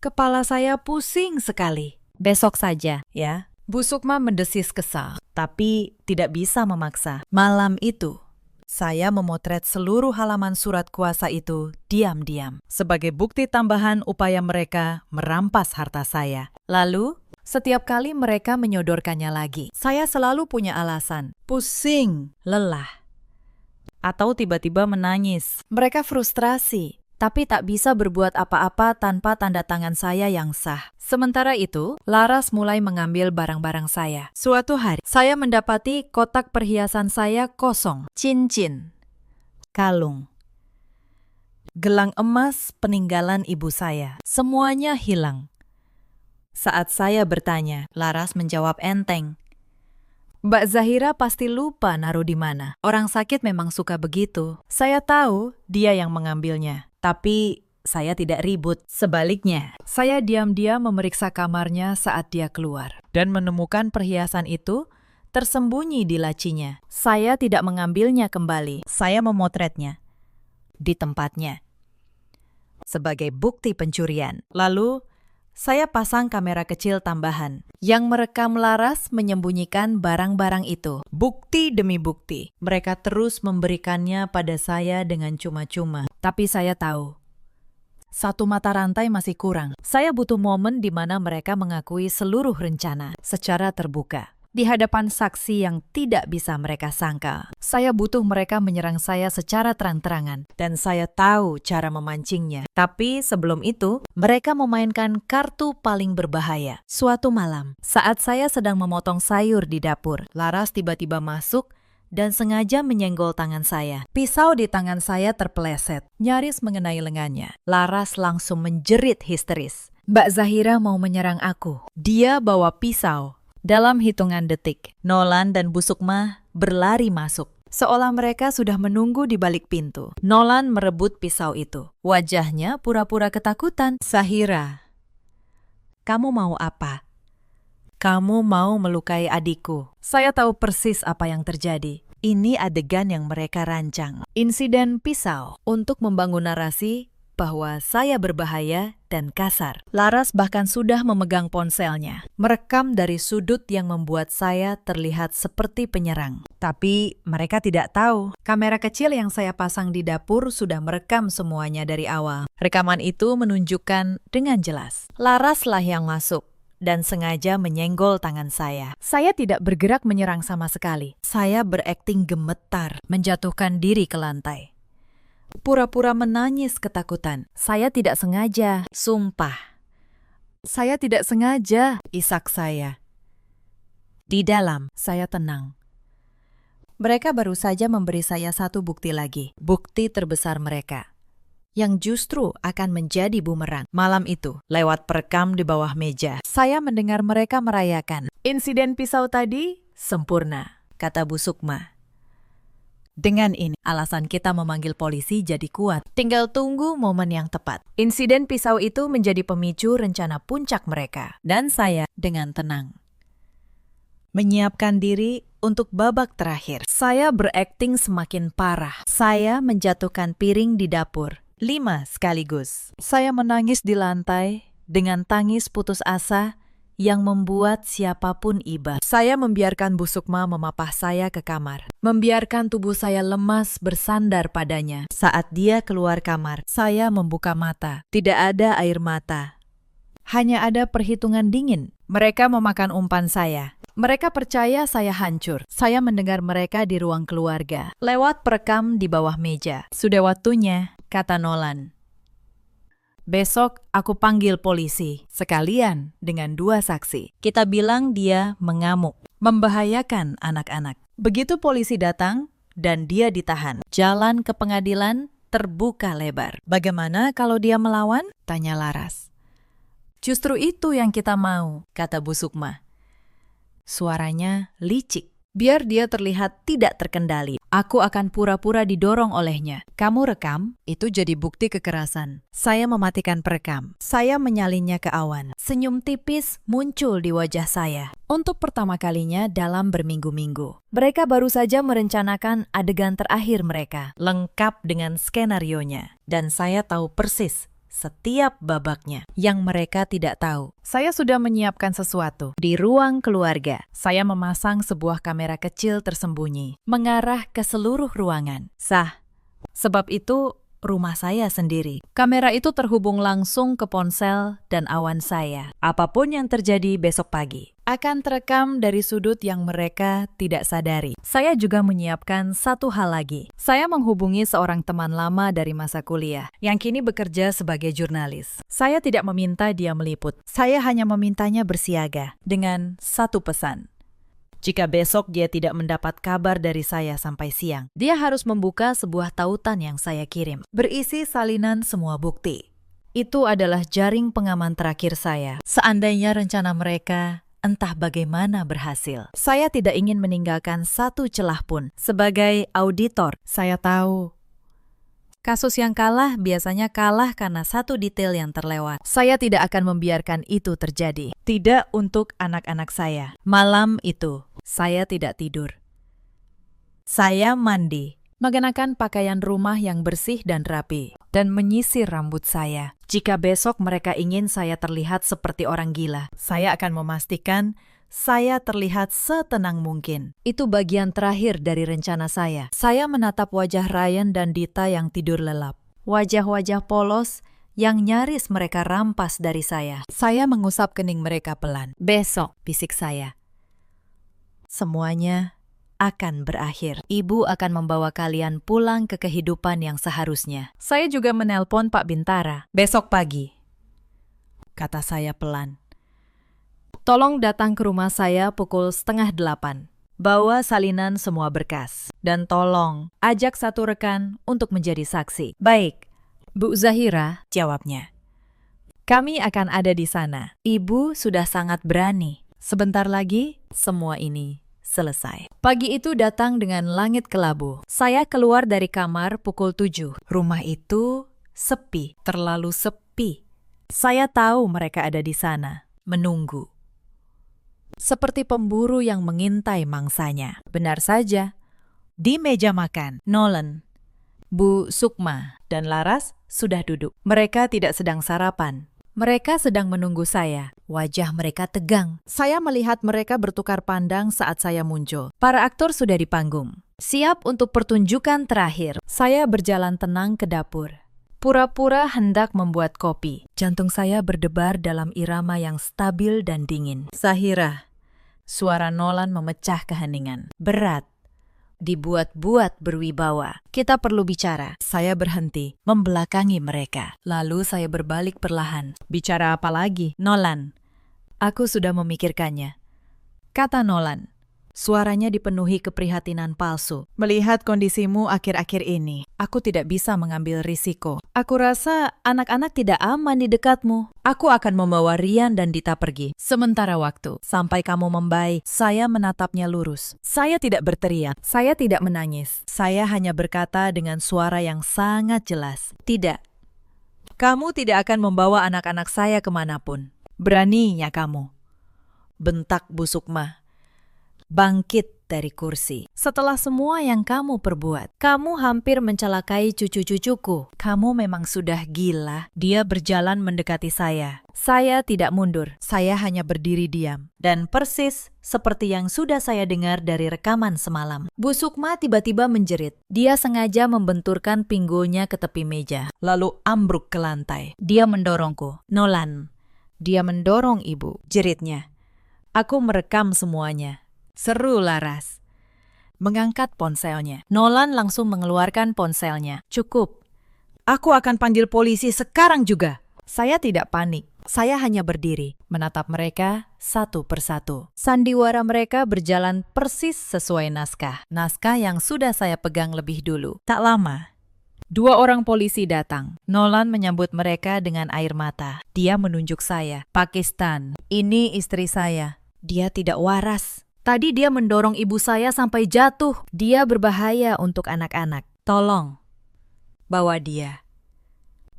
"Kepala saya pusing sekali. Besok saja, ya." Bu Sukma mendesis kesal, tapi tidak bisa memaksa. Malam itu, saya memotret seluruh halaman surat kuasa itu diam-diam, sebagai bukti tambahan upaya mereka merampas harta saya. Lalu, setiap kali mereka menyodorkannya lagi, saya selalu punya alasan. Pusing, lelah, atau tiba-tiba menangis. Mereka frustrasi, tapi tak bisa berbuat apa-apa tanpa tanda tangan saya yang sah. Sementara itu, Laras mulai mengambil barang-barang saya. Suatu hari, saya mendapati kotak perhiasan saya kosong. Cincin, kalung, gelang emas peninggalan ibu saya, semuanya hilang. Saat saya bertanya, Laras menjawab enteng, "Mbak Zahira pasti lupa naruh di mana. Orang sakit memang suka begitu. Saya tahu dia yang mengambilnya. Tapi saya tidak ribut. Sebaliknya, saya diam-diam memeriksa kamarnya saat dia keluar dan menemukan perhiasan itu tersembunyi di lacinya. Saya tidak mengambilnya kembali. Saya memotretnya di tempatnya sebagai bukti pencurian. Lalu, saya pasang kamera kecil tambahan yang merekam Laras menyembunyikan barang-barang itu. Bukti demi bukti. Mereka terus memberikannya pada saya dengan cuma-cuma. Tapi saya tahu, satu mata rantai masih kurang. Saya butuh momen di mana mereka mengakui seluruh rencana secara terbuka, di hadapan saksi yang tidak bisa mereka sangka. Saya butuh mereka menyerang saya secara terang-terangan, dan saya tahu cara memancingnya. Tapi sebelum itu, mereka memainkan kartu paling berbahaya. Suatu malam, saat saya sedang memotong sayur di dapur, Laras tiba-tiba masuk dan sengaja menyenggol tangan saya. Pisau di tangan saya terpeleset, nyaris mengenai lengannya. Laras langsung menjerit histeris. "Mbak Zahira mau menyerang aku." Dia bawa pisau. Dalam hitungan detik, Nolan dan Bu Sukma berlari masuk, seolah mereka sudah menunggu di balik pintu. Nolan merebut pisau itu. Wajahnya pura-pura ketakutan. "Zahira, kamu mau apa? Kamu mau melukai adikku." Saya tahu persis apa yang terjadi. Ini adegan yang mereka rancang. Insiden pisau untuk membangun narasi bahwa saya berbahaya dan kasar. Laras bahkan sudah memegang ponselnya, merekam dari sudut yang membuat saya terlihat seperti penyerang. Tapi mereka tidak tahu, kamera kecil yang saya pasang di dapur sudah merekam semuanya dari awal. Rekaman itu menunjukkan dengan jelas, Laraslah yang masuk dan sengaja menyenggol tangan saya. Saya tidak bergerak menyerang sama sekali. Saya berakting gemetar, menjatuhkan diri ke lantai. Pura-pura menangis ketakutan. Saya tidak sengaja, sumpah. Saya tidak sengaja, isak saya. Di dalam, saya tenang. Mereka baru saja memberi saya satu bukti lagi. Bukti terbesar mereka, yang justru akan menjadi bumerang. Malam itu, lewat perekam di bawah meja, saya mendengar mereka merayakan. "Insiden pisau tadi sempurna," kata Bu Sukma. Dengan ini, alasan kita memanggil polisi jadi kuat. Tinggal tunggu momen yang tepat. Insiden pisau itu menjadi pemicu rencana puncak mereka. Dan saya dengan tenang menyiapkan diri untuk babak terakhir. Saya berakting semakin parah. Saya menjatuhkan piring di dapur. 5 sekaligus. Saya menangis di lantai dengan tangis putus asa yang membuat siapapun iba. Saya membiarkan Bu Sukma memapah saya ke kamar. Membiarkan tubuh saya lemas bersandar padanya. Saat dia keluar kamar, saya membuka mata. Tidak ada air mata. Hanya ada perhitungan dingin. Mereka memakan umpan saya. Mereka percaya saya hancur. Saya mendengar mereka di ruang keluarga. Lewat perekam di bawah meja. Sudah waktunya, kata Nolan. Besok aku panggil polisi. Sekalian dengan 2 saksi. Kita bilang dia mengamuk. Membahayakan anak-anak. Begitu polisi datang dan dia ditahan. Jalan ke pengadilan terbuka lebar. Bagaimana kalau dia melawan? Tanya Laras. Justru itu yang kita mau, kata Bu Sukma. Suaranya licik. Biar dia terlihat tidak terkendali. Aku akan pura-pura didorong olehnya. Kamu rekam, itu jadi bukti kekerasan. Saya mematikan perekam. Saya menyalinnya ke awan. Senyum tipis muncul di wajah saya. Untuk pertama kalinya dalam berminggu-minggu. Mereka baru saja merencanakan adegan terakhir mereka. Lengkap dengan skenarionya. Dan saya tahu persis setiap babaknya. Yang mereka tidak tahu. Saya sudah menyiapkan sesuatu. Di ruang keluarga, saya memasang sebuah kamera kecil tersembunyi, mengarah ke seluruh ruangan. Sah. Sebab itu, rumah saya sendiri. Kamera itu terhubung langsung ke ponsel dan awan saya. Apapun yang terjadi besok pagi akan terekam dari sudut yang mereka tidak sadari. Saya juga menyiapkan satu hal lagi. Saya menghubungi seorang teman lama dari masa kuliah yang kini bekerja sebagai jurnalis. Saya tidak meminta dia meliput. Saya hanya memintanya bersiaga dengan satu pesan. Jika besok dia tidak mendapat kabar dari saya sampai siang, dia harus membuka sebuah tautan yang saya kirim. Berisi salinan semua bukti. Itu adalah jaring pengaman terakhir saya. Seandainya rencana mereka entah bagaimana berhasil. Saya tidak ingin meninggalkan satu celah pun. Sebagai auditor, saya tahu kasus yang kalah biasanya kalah karena satu detail yang terlewat. Saya tidak akan membiarkan itu terjadi. Tidak untuk anak-anak saya. Malam itu, saya tidak tidur. Saya mandi, mengenakan pakaian rumah yang bersih dan rapi, dan menyisir rambut saya. Jika besok mereka ingin saya terlihat seperti orang gila, saya akan memastikan saya terlihat setenang mungkin. Itu bagian terakhir dari rencana saya. Saya menatap wajah Ryan dan Dita yang tidur lelap. Wajah-wajah polos yang nyaris mereka rampas dari saya. Saya mengusap kening mereka pelan. Besok, bisik saya, semuanya akan berakhir. Ibu akan membawa kalian pulang ke kehidupan yang seharusnya. Saya juga menelpon Pak Bintara. Besok pagi, kata saya pelan. Tolong datang ke rumah saya pukul 7:30. Bawa salinan semua berkas. Dan tolong ajak satu rekan untuk menjadi saksi. Baik, Bu Zahira, jawabnya. Kami akan ada di sana. Ibu sudah sangat berani. Sebentar lagi, semua ini selesai. Pagi itu datang dengan langit kelabu. Saya keluar dari kamar pukul 7. Rumah itu sepi, terlalu sepi. Saya tahu mereka ada di sana, menunggu. Seperti pemburu yang mengintai mangsanya. Benar saja, di meja makan, Nolan, Bu Sukma, dan Laras sudah duduk. Mereka tidak sedang sarapan. Mereka sedang menunggu saya. Wajah mereka tegang. Saya melihat mereka bertukar pandang saat saya muncul. Para aktor sudah di panggung. Siap untuk pertunjukan terakhir. Saya berjalan tenang ke dapur. Pura-pura hendak membuat kopi. Jantung saya berdebar dalam irama yang stabil dan dingin. Zahira, suara Nolan memecah keheningan. Berat. Dibuat-buat berwibawa. Kita perlu bicara. Saya berhenti, membelakangi mereka. Lalu saya berbalik perlahan. Bicara apa lagi? Nolan. Aku sudah memikirkannya, kata Nolan. Suaranya dipenuhi keprihatinan palsu. Melihat kondisimu akhir-akhir ini, aku tidak bisa mengambil risiko. Aku rasa anak-anak tidak aman di dekatmu. Aku akan membawa Rian dan Dita pergi. Sementara waktu, sampai kamu membaik, saya menatapnya lurus. Saya tidak berteriak, saya tidak menangis. Saya hanya berkata dengan suara yang sangat jelas. Tidak. Kamu tidak akan membawa anak-anak saya kemanapun. Beraninya kamu. Bentak Bu Sukma. Bangkit dari kursi. Setelah semua yang kamu perbuat, kamu hampir mencelakai cucu-cucuku. Kamu memang sudah gila. Dia berjalan mendekati saya. Saya tidak mundur. Saya hanya berdiri diam. Dan persis seperti yang sudah saya dengar dari rekaman semalam. Bu Sukma tiba-tiba menjerit. Dia sengaja membenturkan pinggulnya ke tepi meja, lalu ambruk ke lantai. Dia mendorongku. Nolan. Dia mendorong ibu, jeritnya. Aku merekam semuanya. Seru Laras. Mengangkat ponselnya. Nolan langsung mengeluarkan ponselnya. Cukup. Aku akan panggil polisi sekarang juga. Saya tidak panik. Saya hanya berdiri, menatap mereka satu persatu. Sandiwara mereka berjalan persis sesuai naskah. Naskah yang sudah saya pegang lebih dulu. Tak lama, 2 orang polisi datang. Nolan menyambut mereka dengan air mata. Dia menunjuk saya. Pakistan, ini istri saya. Dia tidak waras. Tadi dia mendorong ibu saya sampai jatuh. Dia berbahaya untuk anak-anak. Tolong, bawa dia.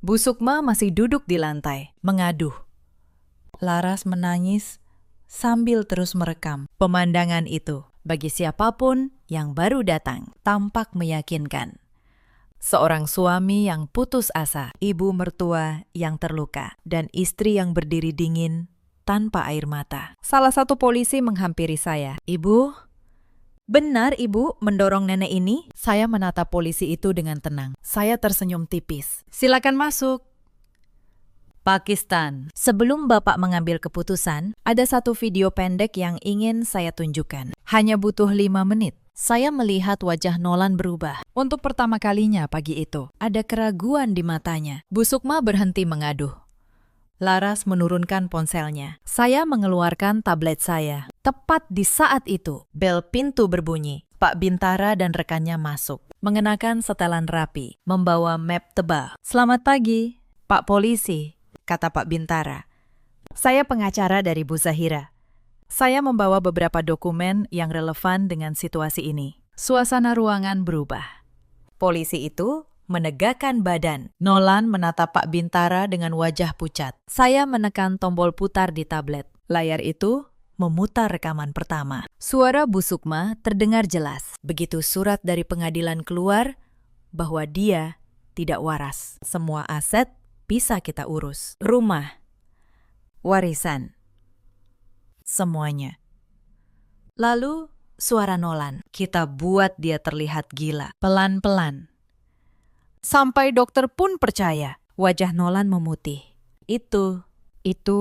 Bu Sukma masih duduk di lantai, mengaduh. Laras menangis sambil terus merekam. Pemandangan itu, bagi siapapun yang baru datang, tampak meyakinkan. Seorang suami yang putus asa, ibu mertua yang terluka, dan istri yang berdiri dingin tanpa air mata. Salah satu polisi menghampiri saya. Ibu, benar ibu mendorong nenek ini? Saya menatap polisi itu dengan tenang. Saya tersenyum tipis. Silakan masuk. Pakistan. Sebelum Bapak mengambil keputusan, ada satu video pendek yang ingin saya tunjukkan. Hanya butuh 5 menit. Saya melihat wajah Nolan berubah. Untuk pertama kalinya pagi itu, ada keraguan di matanya. Bu Sukma berhenti mengaduh. Laras menurunkan ponselnya. Saya mengeluarkan tablet saya. Tepat di saat itu, bel pintu berbunyi. Pak Bintara dan rekannya masuk, mengenakan setelan rapi, membawa map tebal. Selamat pagi, Pak Polisi, kata Pak Bintara. Saya pengacara dari Bu Zahira. Saya membawa beberapa dokumen yang relevan dengan situasi ini. Suasana ruangan berubah. Polisi itu menegakkan badan. Nolan menatap Pak Bintara dengan wajah pucat. Saya menekan tombol putar di tablet. Layar itu memutar rekaman pertama. Suara Bu Sukma terdengar jelas. Begitu surat dari pengadilan keluar bahwa dia tidak waras. Semua aset bisa kita urus. Rumah, warisan, semuanya. Lalu suara Nolan. Kita buat dia terlihat gila. Pelan-pelan. Sampai dokter pun percaya. Wajah Nolan memutih. Itu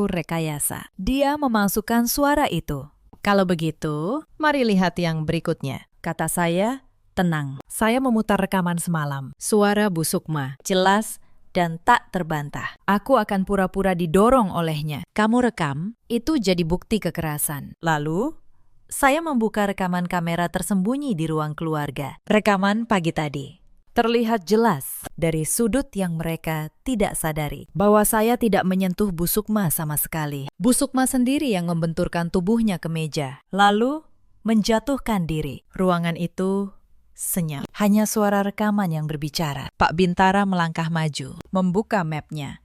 rekayasa. Dia memasukkan suara itu. Kalau begitu, mari lihat yang berikutnya. Kata saya, tenang. Saya memutar rekaman semalam. Suara Bu Sukma, jelas dan tak terbantah. Aku akan pura-pura didorong olehnya. Kamu rekam, itu jadi bukti kekerasan. Lalu, saya membuka rekaman kamera tersembunyi di ruang keluarga. Rekaman pagi tadi. Terlihat jelas dari sudut yang mereka tidak sadari bahwa saya tidak menyentuh Bu Sukma sama sekali. Bu Sukma sendiri yang membenturkan tubuhnya ke meja, lalu menjatuhkan diri. Ruangan itu senyap. Hanya suara rekaman yang berbicara. Pak Bintara melangkah maju, membuka mapnya.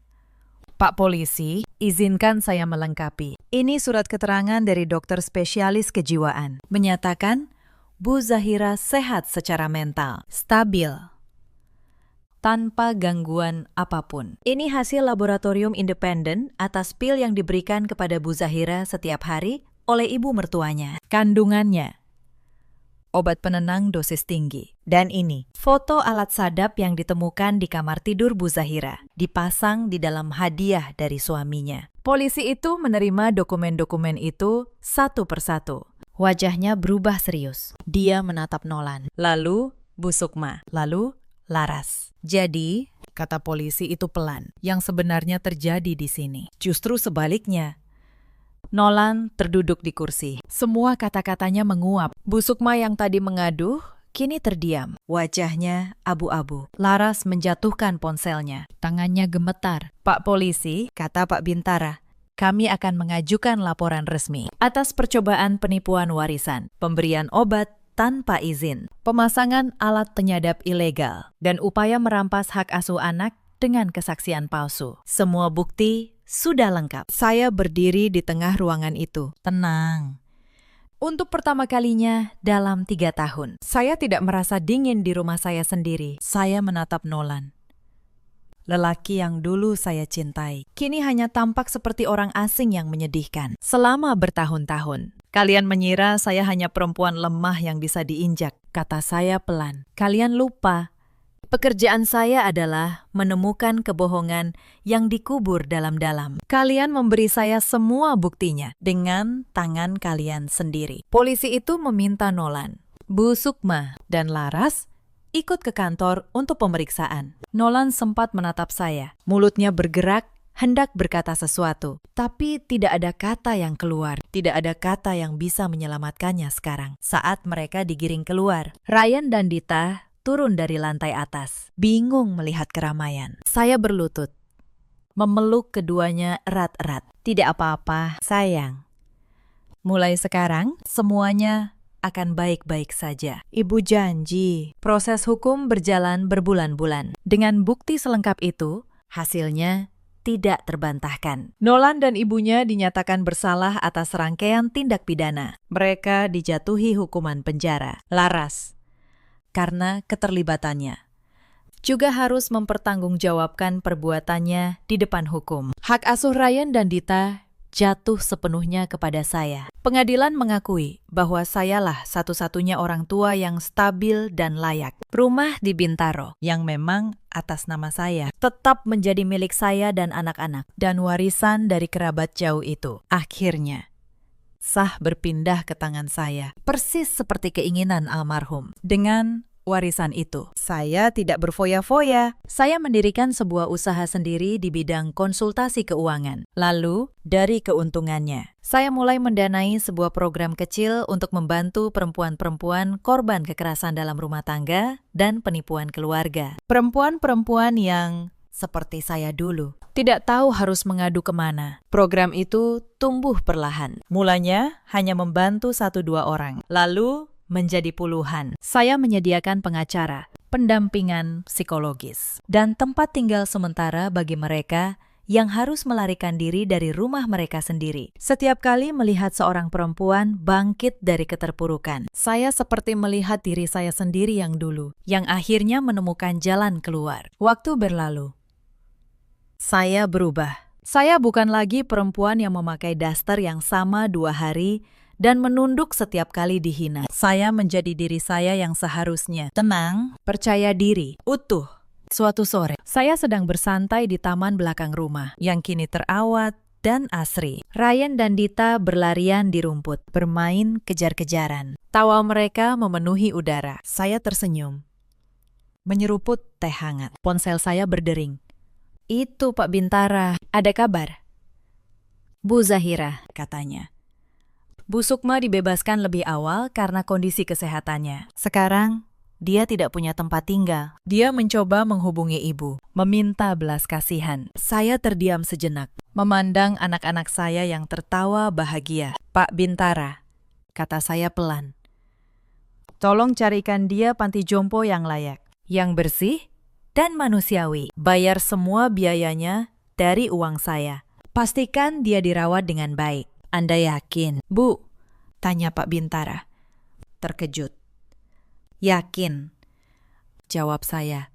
Pak Polisi, izinkan saya melengkapi. Ini surat keterangan dari dokter spesialis kejiwaan. Menyatakan Bu Zahira sehat secara mental, stabil, tanpa gangguan apapun. Ini hasil laboratorium independen atas pil yang diberikan kepada Bu Zahira setiap hari oleh ibu mertuanya. Kandungannya, obat penenang dosis tinggi. Dan ini, foto alat sadap yang ditemukan di kamar tidur Bu Zahira, dipasang di dalam hadiah dari suaminya. Polisi itu menerima dokumen-dokumen itu satu persatu. Wajahnya berubah serius. Dia menatap Nolan, lalu Bu Sukma, lalu Laras. Jadi, kata polisi itu pelan, yang sebenarnya terjadi di sini. Justru sebaliknya. Nolan terduduk di kursi. Semua kata-katanya menguap. Bu Sukma yang tadi mengaduh, kini terdiam. Wajahnya abu-abu. Laras menjatuhkan ponselnya. Tangannya gemetar. "Pak Polisi," kata Pak Bintara, "kami akan mengajukan laporan resmi atas percobaan penipuan warisan, pemberian obat tanpa izin, pemasangan alat penyadap ilegal, dan upaya merampas hak asuh anak dengan kesaksian palsu. Semua bukti sudah lengkap." Saya berdiri di tengah ruangan itu. Tenang. Untuk pertama kalinya dalam 3 tahun, saya tidak merasa dingin di rumah saya sendiri. Saya menatap Nolan. Lelaki yang dulu saya cintai, kini hanya tampak seperti orang asing yang menyedihkan. Selama bertahun-tahun, kalian mengira saya hanya perempuan lemah yang bisa diinjak, kata saya pelan. Kalian lupa, pekerjaan saya adalah menemukan kebohongan yang dikubur dalam-dalam. Kalian memberi saya semua buktinya dengan tangan kalian sendiri. Polisi itu meminta Nolan, Bu Sukma, dan Laras ikut ke kantor untuk pemeriksaan. Nolan sempat menatap saya. Mulutnya bergerak, hendak berkata sesuatu. Tapi tidak ada kata yang keluar. Tidak ada kata yang bisa menyelamatkannya sekarang. Saat mereka digiring keluar, Ryan dan Dita turun dari lantai atas. Bingung melihat keramaian. Saya berlutut, memeluk keduanya erat-erat. "Tidak apa-apa, sayang. Mulai sekarang, semuanya akan baik-baik saja. Ibu janji." Proses hukum berjalan berbulan-bulan. Dengan bukti selengkap itu, hasilnya tidak terbantahkan. Nolan dan ibunya dinyatakan bersalah atas rangkaian tindak pidana. Mereka dijatuhi hukuman penjara. Laras, karena keterlibatannya, juga harus mempertanggungjawabkan perbuatannya di depan hukum. Hak asuh Ryan dan Dita jatuh sepenuhnya kepada saya. Pengadilan mengakui bahwa sayalah satu-satunya orang tua yang stabil dan layak. Rumah di Bintaro, yang memang atas nama saya, tetap menjadi milik saya dan anak-anak, dan warisan dari kerabat jauh itu akhirnya sah berpindah ke tangan saya, persis seperti keinginan almarhum. Dengan warisan itu, saya tidak berfoya-foya. Saya mendirikan sebuah usaha sendiri di bidang konsultasi keuangan. Lalu, dari keuntungannya, saya mulai mendanai sebuah program kecil untuk membantu perempuan-perempuan korban kekerasan dalam rumah tangga dan penipuan keluarga. Perempuan-perempuan yang seperti saya dulu, tidak tahu harus mengadu kemana. Program itu tumbuh perlahan. Mulanya hanya membantu 1-2 orang, lalu menjadi puluhan. Saya menyediakan pengacara, pendampingan psikologis, dan tempat tinggal sementara bagi mereka yang harus melarikan diri dari rumah mereka sendiri. Setiap kali melihat seorang perempuan bangkit dari keterpurukan, saya seperti melihat diri saya sendiri yang dulu, yang akhirnya menemukan jalan keluar. Waktu berlalu. Saya berubah. Saya bukan lagi perempuan yang memakai daster yang sama 2 hari dan menunduk setiap kali dihina. Saya menjadi diri saya yang seharusnya. Tenang, percaya diri, utuh. Suatu sore, saya sedang bersantai di taman belakang rumah, yang kini terawat dan asri. Ryan dan Dita berlarian di rumput, bermain kejar-kejaran. Tawa mereka memenuhi udara. Saya tersenyum, menyeruput teh hangat. Ponsel saya berdering. "Itu Pak Bintara, ada kabar?" "Bu Zahira," katanya. Bu Sukma dibebaskan lebih awal karena kondisi kesehatannya. Sekarang, dia tidak punya tempat tinggal. Dia mencoba menghubungi ibu, meminta belas kasihan. Saya terdiam sejenak, memandang anak-anak saya yang tertawa bahagia. "Pak Bintara," kata saya pelan, "tolong carikan dia panti jompo yang layak, yang bersih dan manusiawi. Bayar semua biayanya dari uang saya. Pastikan dia dirawat dengan baik." "Anda yakin, Bu?" tanya Pak Bintara, terkejut. "Yakin," jawab saya.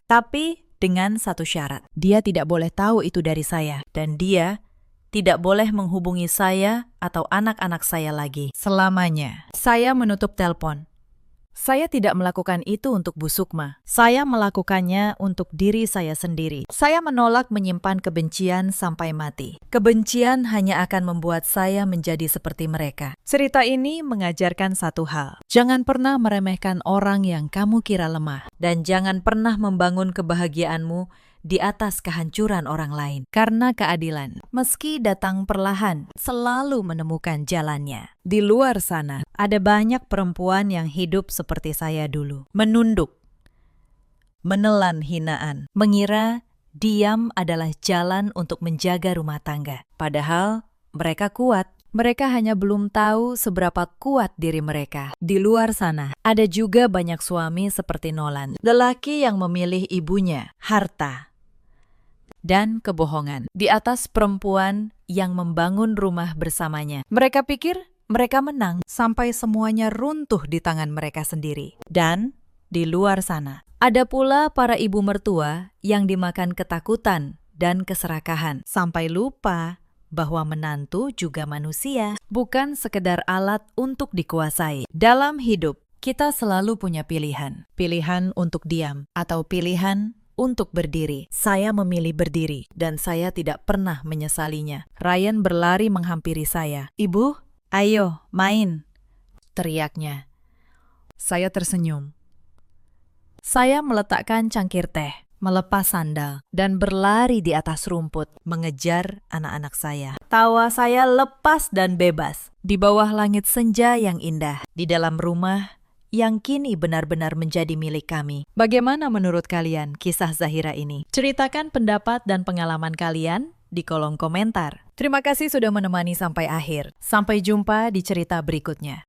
"Tapi dengan satu syarat. Dia tidak boleh tahu itu dari saya. Dan dia tidak boleh menghubungi saya atau anak-anak saya lagi selamanya." Saya menutup telepon. Saya tidak melakukan itu untuk Bu Sukma. Saya melakukannya untuk diri saya sendiri. Saya menolak menyimpan kebencian sampai mati. Kebencian hanya akan membuat saya menjadi seperti mereka. Cerita ini mengajarkan satu hal. Jangan pernah meremehkan orang yang kamu kira lemah. Dan jangan pernah membangun kebahagiaanmu di atas kehancuran orang lain. Karena keadilan, meski datang perlahan, selalu menemukan jalannya. Di luar sana, ada banyak perempuan yang hidup seperti saya dulu. Menunduk, menelan hinaan, mengira diam adalah jalan untuk menjaga rumah tangga. Padahal mereka kuat. Mereka hanya belum tahu seberapa kuat diri mereka. Di luar sana, ada juga banyak suami seperti Nolan. Lelaki yang memilih ibunya, harta, dan kebohongan di atas perempuan yang membangun rumah bersamanya. Mereka pikir mereka menang sampai semuanya runtuh di tangan mereka sendiri. Dan di luar sana, ada pula para ibu mertua yang dimakan ketakutan dan keserakahan sampai lupa bahwa menantu juga manusia, bukan sekedar alat untuk dikuasai. Dalam hidup, kita selalu punya pilihan. Pilihan untuk diam atau pilihan untuk berdiri. Saya memilih berdiri dan saya tidak pernah menyesalinya. Ryan berlari menghampiri saya. "Ibu, ayo, main," teriaknya. Saya tersenyum. Saya meletakkan cangkir teh, melepas sandal, dan berlari di atas rumput, mengejar anak-anak saya. Tawa saya lepas dan bebas, di bawah langit senja yang indah, di dalam rumah yang kini benar-benar menjadi milik kami. Bagaimana menurut kalian kisah Zahira ini? Ceritakan pendapat dan pengalaman kalian di kolom komentar. Terima kasih sudah menemani sampai akhir. Sampai jumpa di cerita berikutnya.